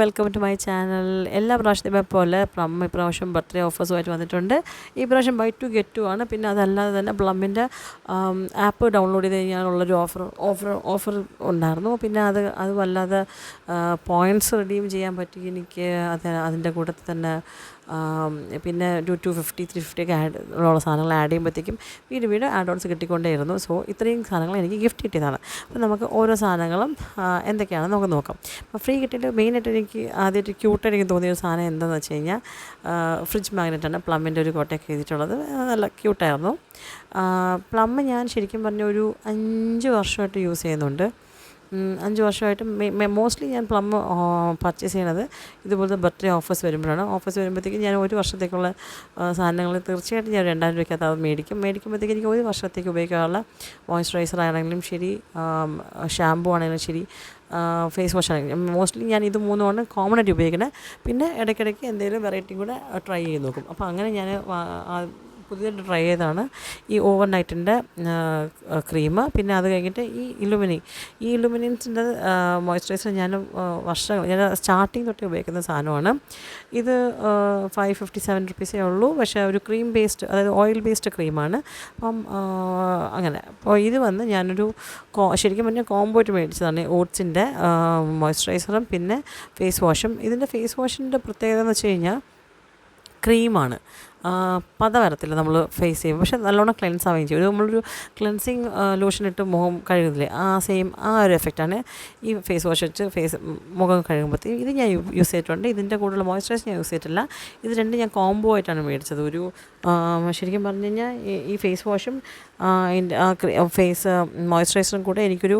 Welcome to my channel. എല്ലാ പ്രാവശ്യത്തെ പോലെ പ്ലം ഇപ്രാവശ്യം ബർത്ത്ഡേ ഓഫേഴ്സുമായിട്ട് വന്നിട്ടുണ്ട്. ഈ പ്രാവശ്യം ബൈ ടു ഗെറ്റ് ടു ആണ്. പിന്നെ അതല്ലാതെ തന്നെ പ്ലമ്മിൻ്റെ ആപ്പ് ഡൗൺലോഡ് ചെയ്ത് കഴിഞ്ഞാലുള്ളൊരു ഓഫർ ഉണ്ടായിരുന്നു. പിന്നെ അതുമല്ലാതെ പോയിൻറ്റ്സ് റിഡീം ചെയ്യാൻ പറ്റി എനിക്ക്. അതിൻ്റെ കൂട്ടത്തിൽ തന്നെ പിന്നെ ഒരു 250 350 ഒക്കെ ഉള്ള സാധനങ്ങൾ ആഡ് ചെയ്യുമ്പോഴത്തേക്കും വീണ്ടും ആഡ് ഓൺസ് കിട്ടിക്കൊണ്ടേയിരുന്നു. സോ ഇത്രയും സാധനങ്ങൾ എനിക്ക് ഗിഫ്റ്റ് കിട്ടിയതാണ്. അപ്പോൾ നമുക്ക് ഓരോ സാധനങ്ങളും എന്തൊക്കെയാണെന്ന് നമുക്ക് നോക്കാം. അപ്പോൾ ഫ്രീ കിട്ടിയിട്ട് മെയിനായിട്ട് എനിക്ക് ആദ്യമായിട്ട് ക്യൂട്ടായിട്ട് എനിക്ക് തോന്നിയൊരു സാധനം എന്താണെന്ന് വെച്ച് കഴിഞ്ഞാൽ ഫ്രിഡ്ജ് മാഗ്നറ്റാണ്. പ്ലമ്മിൻ്റെ ഒരു കോട്ടയൊക്കെ എഴുതിയിട്ടുള്ളത് നല്ല ക്യൂട്ടായിരുന്നു. പ്ലം ഞാൻ ശരിക്കും പറഞ്ഞ ഒരു 5 വർഷമായിട്ട് യൂസ് ചെയ്യുന്നുണ്ട്. 5 വർഷമായിട്ട് മോസ്റ്റ്ലി ഞാൻ പ്ലം പർച്ചേസ് ചെയ്യണത് ഇതുപോലത്തെ ബർത്ത്ഡേ ഓഫേഴ്സ് വരുമ്പോഴാണ്. ഓഫേഴ്സ് വരുമ്പോഴത്തേക്കും ഞാൻ ഒരു വർഷത്തേക്കുള്ള സാധനങ്ങൾ തീർച്ചയായിട്ടും ഞാൻ 2000 രൂപയ്ക്കകത്ത് അത് മേടിക്കുമ്പോഴത്തേക്ക് എനിക്ക് ഒരു വർഷത്തേക്ക് ഉപയോഗിക്കാനുള്ള മോയ്സ്ചറൈസർ ആണെങ്കിലും ശരി, ഷാമ്പൂ ആണെങ്കിലും ശരി, ഫേസ് വാഷ് ആണെങ്കിലും മോസ്റ്റ്ലി ഞാൻ ഇത് മൂന്നുമാണ് കോമൺ ആയിട്ട് ഉപയോഗിക്കുന്നത്. പിന്നെ ഇടയ്ക്കിടയ്ക്ക് എന്തെങ്കിലും വെറൈറ്റി കൂടെ ട്രൈ ചെയ്ത് നോക്കും. അപ്പോൾ അങ്ങനെ ഞാൻ പുതിയതായിട്ട് ട്രൈ ചെയ്തതാണ് ഈ ഓവർ നൈറ്റിൻ്റെ ക്രീം. പിന്നെ അത് കഴിഞ്ഞിട്ട് ഈ ഇലുമിനിൻസിൻ്റെ മോയ്സ്ചറൈസർ ഞാൻ സ്റ്റാർട്ടിങ് തൊട്ടേ ഉപയോഗിക്കുന്ന സാധനമാണ്. ഇത് 557 റുപ്പീസേ ഉള്ളൂ. പക്ഷേ ഒരു ക്രീം ബേസ്ഡ്, അതായത് ഓയിൽ ബേസ്ഡ് ക്രീമാണ്. അപ്പം അങ്ങനെ അപ്പോൾ ഇത് വന്ന് ഞാനൊരു ശരിക്കും പറഞ്ഞാൽ കോംബോ ആയിട്ട് മേടിച്ചതാണ്. ഓട്സിൻ്റെ മോയ്സ്ചറൈസറും പിന്നെ ഫേസ് വാഷും. ഇതിൻ്റെ ഫേസ് വാഷിൻ്റെ പ്രത്യേകത എന്ന് വെച്ച് കഴിഞ്ഞാൽ ക്രീമാണ്, പത വരത്തില്ല നമ്മൾ ഫേസ് ചെയ്യും. പക്ഷേ നല്ലോണം ക്ലെൻസ് ആവുകയും ചെയ്യും. നമ്മളൊരു ക്ലെൻസിങ് ലോഷൻ ഇട്ട് മുഖം കഴുകുന്നില്ലേ, ആ ഒരു എഫക്റ്റാണ് ഈ ഫേസ് വാഷ് വെച്ച് മുഖം കഴുകുമ്പോഴത്തേക്കും. ഇത് ഞാൻ യൂസ് ചെയ്തിട്ടുണ്ട്. ഇതിൻ്റെ കൂടുതൽ മോയ്സ്ചറൈസർ ഞാൻ യൂസ് ചെയ്തിട്ടില്ല. ഇത് രണ്ടും ഞാൻ കോംബോ ആയിട്ടാണ് മേടിച്ചത്. ഒരു ശരിക്കും പറഞ്ഞു കഴിഞ്ഞാൽ ഈ ഫേസ് വാഷും ഫേസ് മോയ്സ്ചറൈസറും കൂടെ എനിക്കൊരു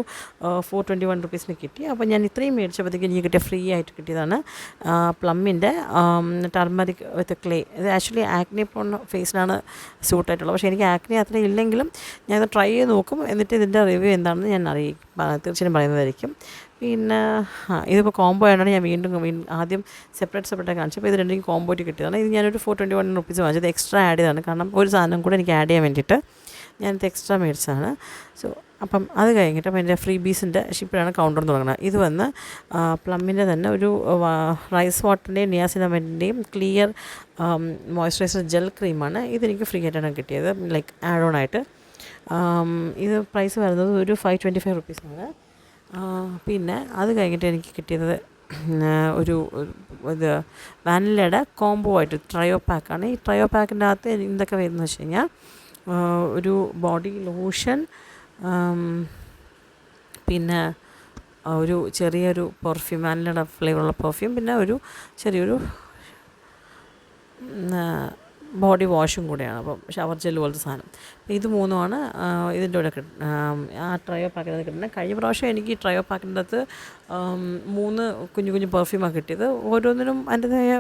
421 റുപ്പീസിന് കിട്ടി. അപ്പോൾ ഞാൻ ഇത്രയും മേടിച്ചപ്പോഴത്തേക്ക് എനിക്ക് കിട്ടിയ ഫ്രീ ആയിട്ട് കിട്ടിയതാണ് പ്ലമ്മിൻ്റെ ടർമറിക് വിത്ത് ക്ലേ. ഇത് ആക്ച്വലി ആക്നെ പോൺ ഫേസിനാണ് സൂട്ടായിട്ടുള്ളത്. പക്ഷേ എനിക്ക് ആക്നെ അത്ര ഇല്ലെങ്കിലും ഞാനത് ട്രൈ ചെയ്ത് നോക്കും. എന്നിട്ട് ഇതിൻ്റെ റിവ്യൂ എന്താണെന്ന് ഞാൻ തീർച്ചയായും പറയുന്നതായിരിക്കും. പിന്നെ ഇതിപ്പോൾ കോംബോ ആയതുകൊണ്ട് ഞാൻ വീണ്ടും ആദ്യം സെപ്പറേറ്റ് കാണിച്ചു. അപ്പോൾ ഇത് രണ്ടും കോംബോ ആയിട്ട് കിട്ടിയതാണ്. ഇത് ഞാനൊരു 421 റുപ്പീസ് വാങ്ങിച്ചത് എക്സ്ട്രാ ആഡ് ചെയ്തതാണ്. കാരണം ഒരു സാധനം കൂടെ എനിക്ക് ആഡ് ചെയ്യാൻ വേണ്ടിയിട്ട് ഞാനിത് എക്സ്ട്രാ മേടിച്ചതാണ്. സോ അപ്പം അത് കഴിഞ്ഞിട്ട് അപ്പം എൻ്റെ ഫ്രീ ബീസിൻ്റെ ഷിപ്പിലാണ് കൗണ്ടർ തുടങ്ങുന്നത്. ഇത് വന്ന് പ്ലമ്മിൻ്റെ തന്നെ ഒരു റൈസ് വാട്ടറിൻ്റെയും നിയാസിനമൈഡിൻ്റെയും ക്ലിയർ മോയ്സ്ചറൈസർ ജെൽ ക്രീമാണ്. ഇതെനിക്ക് ഫ്രീ ആയിട്ടാണ് കിട്ടിയത്, ലൈക്ക് ആഡ് ഓൺ ആയിട്ട്. ഇത് പ്രൈസ് വരുന്നത് ഒരു 525 റുപ്പീസാണ്. പിന്നെ അത് കഴിഞ്ഞിട്ട് എനിക്ക് കിട്ടിയത് ഇത് വാനിലയുടെ കോംബോ ആയിട്ട് ട്രയോ പാക്കാണ്. ഈ ട്രയോ പാക്കിൻ്റെ അകത്ത് എന്തൊക്കെ വരുന്നത് വെച്ച് കഴിഞ്ഞാൽ ഒരു ബോഡി ലോഷൻ, പിന്നെ ഒരു ചെറിയൊരു പെർഫ്യൂം, വാനിലയുടെ ഫ്ലേവറുള്ള പെർഫ്യൂം, പിന്നെ ഒരു ചെറിയൊരു ബോഡി വാഷും കൂടെയാണ്. അപ്പം ഷവർ ജെൽ പോലത്തെ സാധനം. ഇത് മൂന്നുമാണ് ഇതിൻ്റെ കൂടെ ആ ട്രയോ പാക്കിൽ കിട്ടുന്നത്. കഴിഞ്ഞ പ്രാവശ്യം എനിക്ക് ഈ ട്രയോ പാക്കിൻ്റെ അകത്ത് 3 കുഞ്ഞു പെർഫ്യൂമാണ് കിട്ടിയത്. ഓരോന്നിനും അതിൻ്റെതായ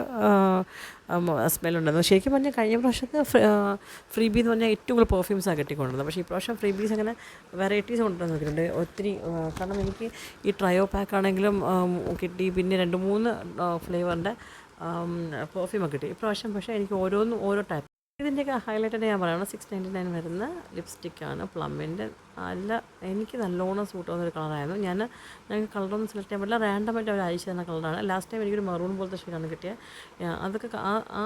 സ്മെല്ലുണ്ടായിരുന്നു. ശരിക്കും പറഞ്ഞാൽ കഴിഞ്ഞ പ്രാവശ്യത്തെ ഫ്രീ ബീ എന്ന് പറഞ്ഞാൽ ഏറ്റവും കൂടുതൽ പെർഫ്യൂംസാണ് കിട്ടിക്കൊണ്ടിരുന്നത്. പക്ഷേ ഈ പ്രാവശ്യം ഫ്രീ ബീസ് അങ്ങനെ വെറൈറ്റീസ് കൊണ്ടുവന്ന് നോക്കിയിട്ടുണ്ട് ഒത്തിരി. കാരണം എനിക്ക് ഈ ട്രയോ പാക്കാണെങ്കിലും കിട്ടി, പിന്നെ 2-3 ഫ്ലേവറിൻ്റെ പെർഫ്യൂമൊക്കെ കിട്ടി ഇപ്രാവശ്യം. പക്ഷേ എനിക്ക് ഓരോന്നും ഓരോ ടൈപ്പ്. ഇതിൻ്റെയൊക്കെ ഹൈലൈറ്റായിട്ട് ഞാൻ പറയുന്നത് 699 വരുന്ന ലിപ്സ്റ്റിക്കാണ് പ്ലമ്മിൻ്റെ. എനിക്ക് നല്ലോണം സൂട്ട് ആവുന്നൊരു കളറായിരുന്നു. ഞങ്ങൾക്ക് കളറൊന്നും സെലക്ട് ചെയ്യാൻ പറ്റില്ല, റാൻഡമായിട്ട് അവർ അയച്ചു തന്ന കളറാണ്. ലാസ്റ്റ് ടൈം എനിക്കൊരു മെറൂൺ പോലത്തെ ഷെയ്ഡാണ് കിട്ടിയത്. അതൊക്കെ ആ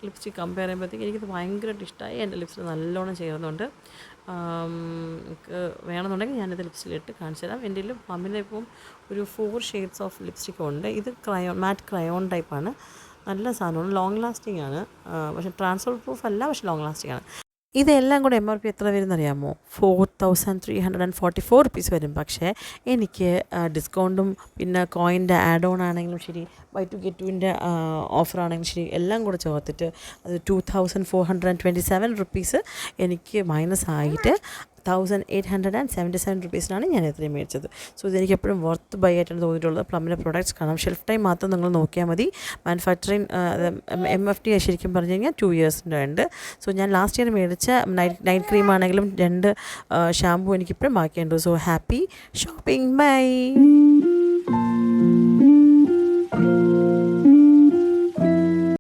ലിപ്സ്റ്റിക് കമ്പയർ ചെയ്യുമ്പോഴത്തേക്ക് എനിക്കത് ഭയങ്കരമായിട്ട് ഇഷ്ടമായി. എൻ്റെ ലിപ്സ്റ്റിക് നല്ലോണം ചേർന്നുണ്ട്. വേണമെന്നുണ്ടെങ്കിൽ ഞാനിത് ലിപ്സ്റ്റിക്കിലിട്ട് കാണിച്ചു തരാം. എൻ്റെ പ്ലമ്മിൻ്റെ ഇപ്പം ഒരു 4 ഷെയ്ഡ്സ് ഓഫ് ലിപ്സ്റ്റിക് ഉണ്ട്. ഇത് മാറ്റ് ക്രയോൺ ടൈപ്പാണ്. നല്ല സാധനമാണ്, ലോങ് ലാസ്റ്റിംഗ് ആണ്. പക്ഷേ ട്രാൻസ്ഫർ പ്രൂഫ് അല്ല, പക്ഷേ ലോങ് ലാസ്റ്റിംഗ് ആണ്. ഇതെല്ലാം കൂടെ MRP എത്ര വരുമെന്ന് അറിയാമോ? 4344 റുപ്പീസ് വരും. പക്ഷേ എനിക്ക് ഡിസ്കൗണ്ടും പിന്നെ കോയിൻ്റെ ആഡ് ഓൺ ആണെങ്കിലും ശരി, ബൈ ടു ഗെറ്റ് ടുവിൻ്റെ ഓഫറാണെങ്കിലും ശരി, എല്ലാം കൂടെ ചേർത്തിട്ട് അത് 2427 റുപ്പീസ് എനിക്ക് മൈനസ് ആയിട്ട് 1877 റുപ്പീസിനാണ് ഞാൻ എത്രയും മേടിച്ചത്. സോ ഇതെനിക്ക് എപ്പോഴും വർത്ത് ബൈ ആയിട്ടാണ് തോന്നിയിട്ടുള്ളത് പ്ലമ്മിൻ്റെ പ്രൊഡക്ട്സ്. കാരണം ഷെൽഫ് ടൈം മാത്രം നിങ്ങൾ നോക്കിയാൽ മതി. മാനുഫാക്ചറിങ് MFT ശരിക്കും പറഞ്ഞു കഴിഞ്ഞാൽ 2 ഇയേഴ്സിൻ്റെ ഉണ്ട്. സോ ഞാൻ ലാസ്റ്റ് ഇയർ മേടിച്ച നൈറ്റ് ക്രീം ആണെങ്കിലും 2 ഷാമ്പൂ എനിക്കിപ്പോഴും ബാക്കിയുണ്ട്. So happy shopping, by.